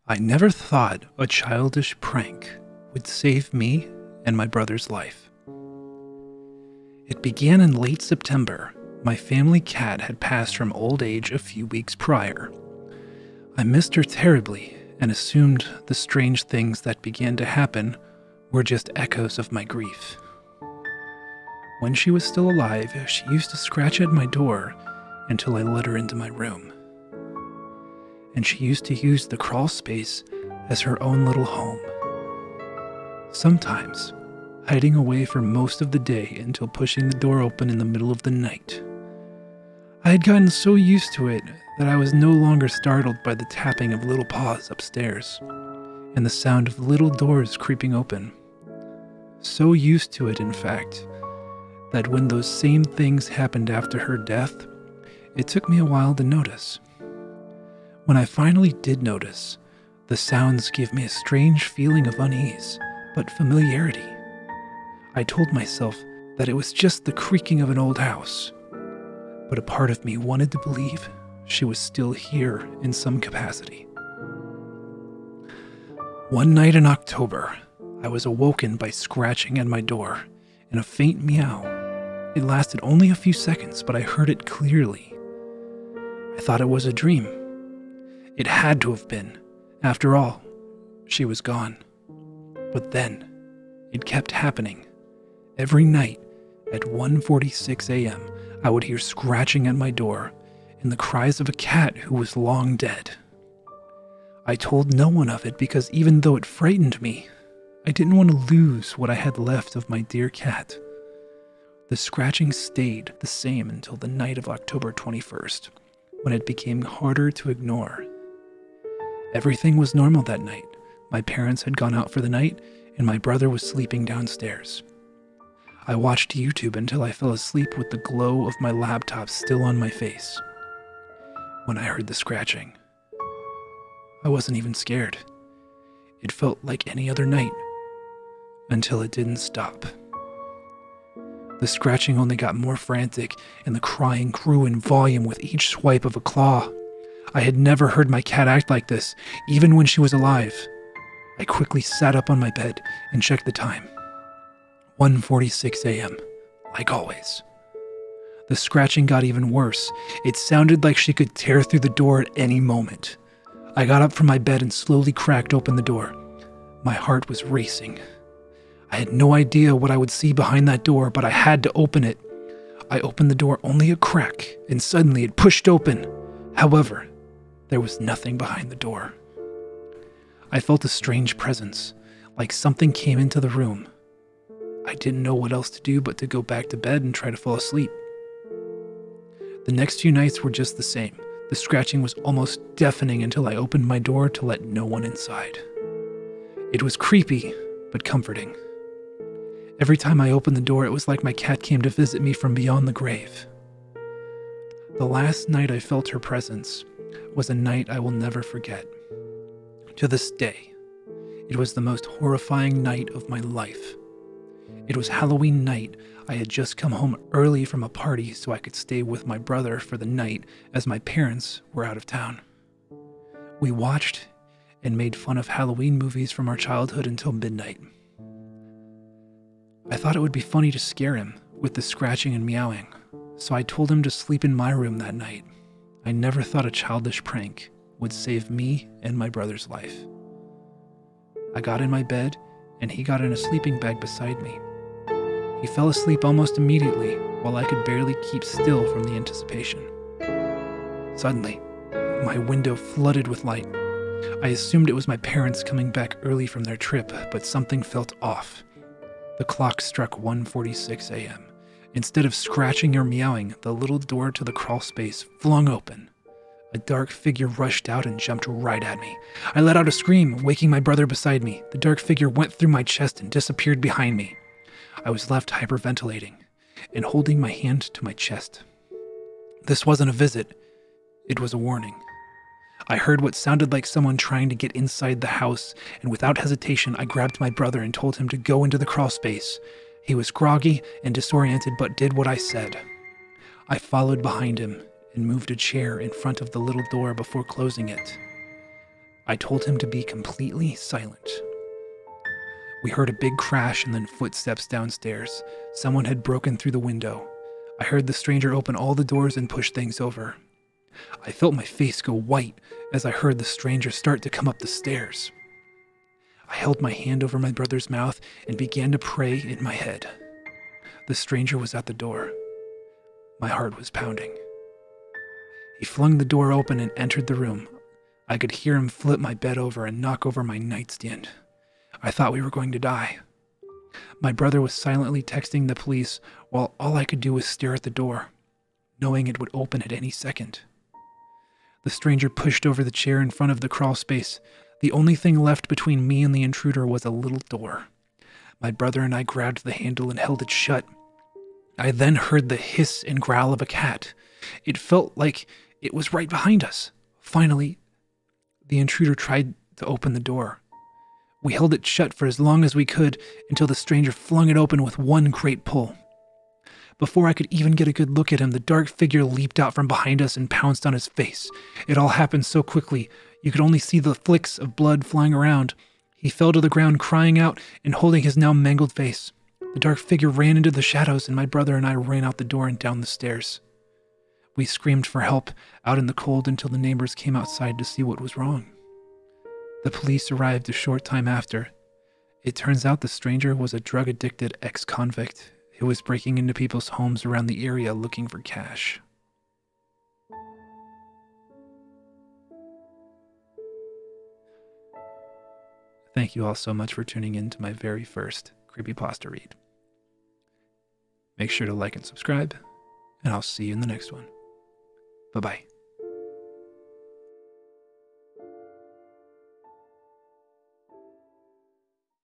I never thought a childish prank would save me and my brother's life. It began in late September. My family cat had passed from old age a few weeks prior. I missed her terribly and assumed the strange things that began to happen were just echoes of my grief. When she was still alive, she used to scratch at my door until I let her into my room. And she used to use the crawl space as her own little home. Sometimes, hiding away for most of the day until pushing the door open in the middle of the night. I had gotten so used to it that I was no longer startled by the tapping of little paws upstairs and the sound of little doors creeping open. So used to it, in fact, that when those same things happened after her death, it took me a while to notice. When I finally did notice, the sounds gave me a strange feeling of unease, but familiarity. I told myself that it was just the creaking of an old house, but a part of me wanted to believe she was still here in some capacity. One night in October, I was awoken by scratching at my door and a faint meow. It lasted only a few seconds, but I heard it clearly. I thought it was a dream. It had to have been. After all, she was gone. But then, it kept happening. Every night, at 1:46 a.m., I would hear scratching at my door and the cries of a cat who was long dead. I told no one of it because even though it frightened me, I didn't want to lose what I had left of my dear cat. The scratching stayed the same until the night of October 21st, when it became harder to ignore. Everything was normal that night. My parents had gone out for the night, and my brother was sleeping downstairs. I watched YouTube until I fell asleep with the glow of my laptop still on my face. When I heard the scratching, I wasn't even scared. It felt like any other night, until it didn't stop. The scratching only got more frantic, and the crying grew in volume with each swipe of a claw. I had never heard my cat act like this, even when she was alive. I quickly sat up on my bed and checked the time. 1:46 a.m., like always. The scratching got even worse. It sounded like she could tear through the door at any moment. I got up from my bed and slowly cracked open the door. My heart was racing. I had no idea what I would see behind that door, but I had to open it. I opened the door only a crack, and suddenly it pushed open. However, there was nothing behind the door. I felt a strange presence, like something came into the room. I didn't know what else to do but to go back to bed and try to fall asleep. The next few nights were just the same. The scratching was almost deafening until I opened my door to let no one inside. It was creepy, but comforting. Every time I opened the door, it was like my cat came to visit me from beyond the grave. The last night I felt her presence was a night I will never forget. To this day, it was the most horrifying night of my life. It was Halloween night. I had just come home early from a party so I could stay with my brother for the night as my parents were out of town. We watched and made fun of Halloween movies from our childhood until midnight. I thought it would be funny to scare him with the scratching and meowing, so I told him to sleep in my room that night. I never thought a childish prank would save me and my brother's life. I got in my bed, and he got in a sleeping bag beside me. He fell asleep almost immediately, while I could barely keep still from the anticipation. Suddenly, my window flooded with light. I assumed it was my parents coming back early from their trip, but something felt off. The clock struck 1:46 a.m. Instead of scratching or meowing, the little door to the crawl space flung open. A dark figure rushed out and jumped right at me. I let out a scream, waking my brother beside me. The dark figure went through my chest and disappeared behind me. I was left hyperventilating and holding my hand to my chest. This wasn't a visit. It was a warning. I heard what sounded like someone trying to get inside the house, and without hesitation, I grabbed my brother and told him to go into the crawl space. He was groggy and disoriented, but did what I said. I followed behind him and moved a chair in front of the little door before closing it. I told him to be completely silent. We heard a big crash and then footsteps downstairs. Someone had broken through the window. I heard the stranger open all the doors and push things over. I felt my face go white as I heard the stranger start to come up the stairs. I held my hand over my brother's mouth and began to pray in my head. The stranger was at the door. My heart was pounding. He flung the door open and entered the room. I could hear him flip my bed over and knock over my nightstand. I thought we were going to die. My brother was silently texting the police while all I could do was stare at the door, knowing it would open at any second. The stranger pushed over the chair in front of the crawl space. The only thing left between me and the intruder was a little door. My brother and I grabbed the handle and held it shut. I then heard the hiss and growl of a cat. It felt like it was right behind us. Finally, the intruder tried to open the door. We held it shut for as long as we could until the stranger flung it open with one great pull. Before I could even get a good look at him, the dark figure leaped out from behind us and pounced on his face. It all happened so quickly, you could only see the flicks of blood flying around. He fell to the ground crying out and holding his now mangled face. The dark figure ran into the shadows and my brother and I ran out the door and down the stairs. We screamed for help out in the cold until the neighbors came outside to see what was wrong. The police arrived a short time after. It turns out the stranger was a drug-addicted ex-convict who was breaking into people's homes around the area looking for cash. Thank you all so much for tuning in to my very first creepypasta read. Make sure to like and subscribe, and I'll see you in the next one. Bye-bye.